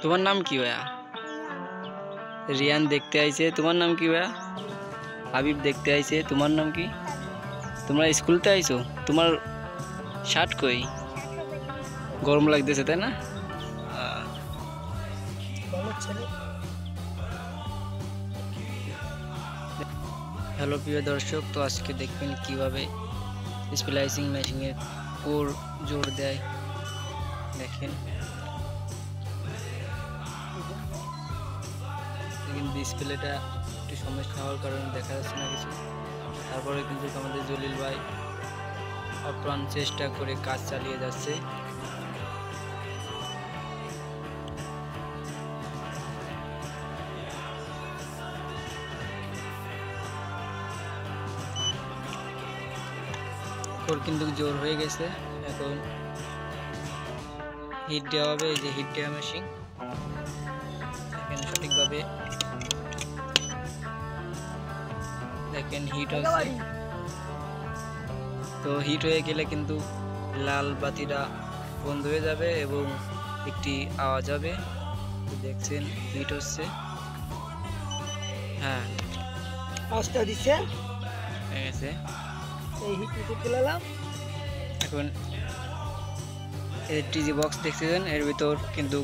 তোমার নাম কি ভাইয়া? রিয়ান দেখতে আইছে। তোমার নাম কি ভাইয়া? হাবিব দেখতে আইছে। তোমার নাম কি? তোমরা স্কুলতে আইছো? তোমার শার্ট কই? গরম লাগতেছে তাই না? হ্যালো প্রিয় দর্শক, তো আজকে দেখবেন কিভাবে স্প্লাইসিং মেশিনের কোর জোর দেয়। দেখেন ডিসপ্লেটা একটু সমস্যা হওয়ার কারণে দেখা যাচ্ছে না কিছু। তারপরে কিন্তু আমাদের জলিল ভাই আপ্রাণ চেষ্টা করে কাজ চালিয়ে যাচ্ছে। কোর কিন্তু জোর হয়ে গেছে। এখন হিট দেওয়া হবে। এই যে হিট দেওয়া মেশিন, দেখেন সঠিকভাবে দেখেন হিট হচ্ছে। তো হিট হয়ে গেলে কিন্তু লাল বাতিটা বন্ধ হয়ে যাবে এবং একটি আওয়াজ হবে। দেখছেন হিট হচ্ছে। হ্যাঁ, আওয়াজটা দিচ্ছে হয়ে গেছে। এই হিট করতে লাগলাম। এখন এই টিজি বক্স দেখতেছেন, এর ভিতর কিন্তু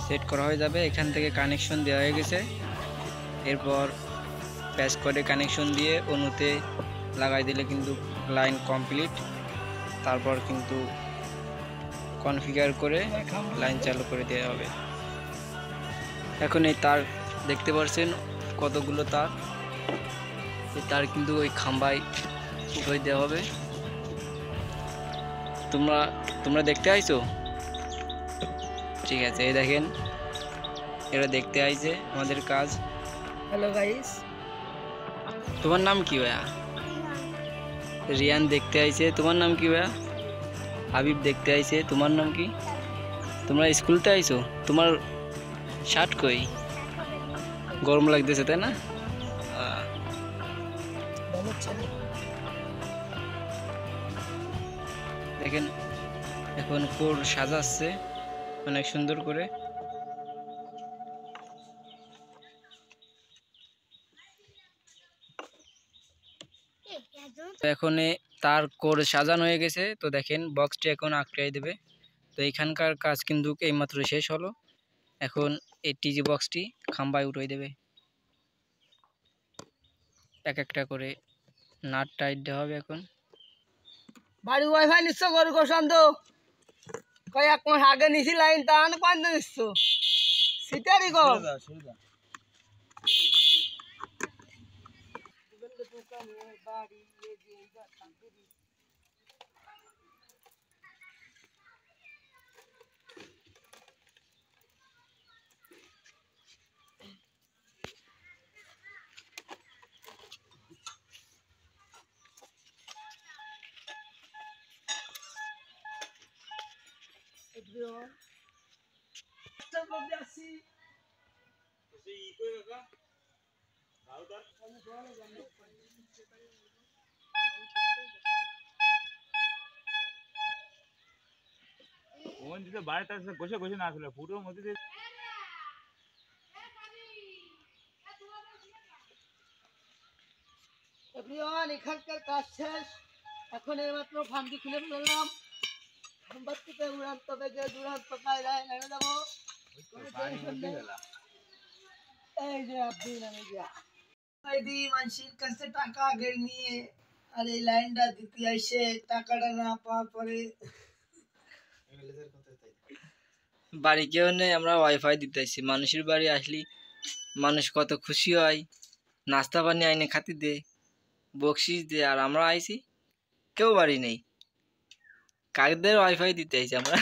সেট করা হয়ে যাবে। এখান থেকে কানেকশন দেওয়া হয়ে গেছে। এরপর প্যাচ করে কানেকশন দিয়ে অনুতে লাগাই দিলে কিন্তু লাইন কমপ্লিট। তারপর কিন্তু কনফিগার করে লাইন চালু করে দেওয়া হবে। এখন এই তার দেখতে পাচ্ছেন কতগুলো তার, এই তার কিন্তু ওই খাম্বায় উঠে দেওয়া হবে। তোমরা দেখতে আইছো? ঠিক আছে, এই দেখেন এরা দেখতে আইছে আমাদের কাজ। হ্যালো গাইস, তোমার নাম কি ভাইয়া? রিয়ান দেখতে আইছে। তোমার নাম কি ভাইয়া? হাবিব দেখতে আইছে। তোমার নাম কি? তোমরা স্কুলতে আইছো? তোমার শার্ট কই? গরম লাগতেছে তাই না? দেখেন এখন কোর সাজাচ্ছে অনেক সুন্দর করে। এখন তার কোর সাজানো হয়ে গেছে। তো দেখেন বক্সটি এখন আটকাই দেবে। তো এখানকার কাজ কিন্তু এইমাত্র শেষ হলো। এখন এই টিজি বক্সটি খাম্বায় উঠিয়ে দেবে। এক একটা করে নাট টাইট দেওয়া হবে। এখন বাড়ি ওয়াইফাই নিচ্ছ গরু গোসান্ত কয়েক মাস আগে নিছি লাইন তাহলে পাঁচ নিচ্ছ সিটারি গো বাড়িটা গোছে গোছে না আসলে পুরো মধ্যে এভরিওয়ান, এখানকার কাজ শেষ। এখন এইমাত্র ফান্ডি খুলে ফেললাম। বাচ্চাতে উড়ান্ত বেগে দুরান্ত কায়দায় নেমে যাবো। এই যে আপনি নামে গিয়া মানুষের কাছে টাকা আগে নিয়ে আর এই লাইনটা দিতে আইসে টাকাটা না পাওয়ার পরে বাড়ি কেউ নেই, আমরা ওয়াইফাই দিতেছি। মানুষের বাড়ি আসলি মানুষ কত খুশি হয়, নাস্তা পানি আইনে খাতি দে, বকশিস দে। আর আমরা আইছি কেউ বাড়ি নেই, কাকদের ওয়াইফাই দিতে আইছি আমরা।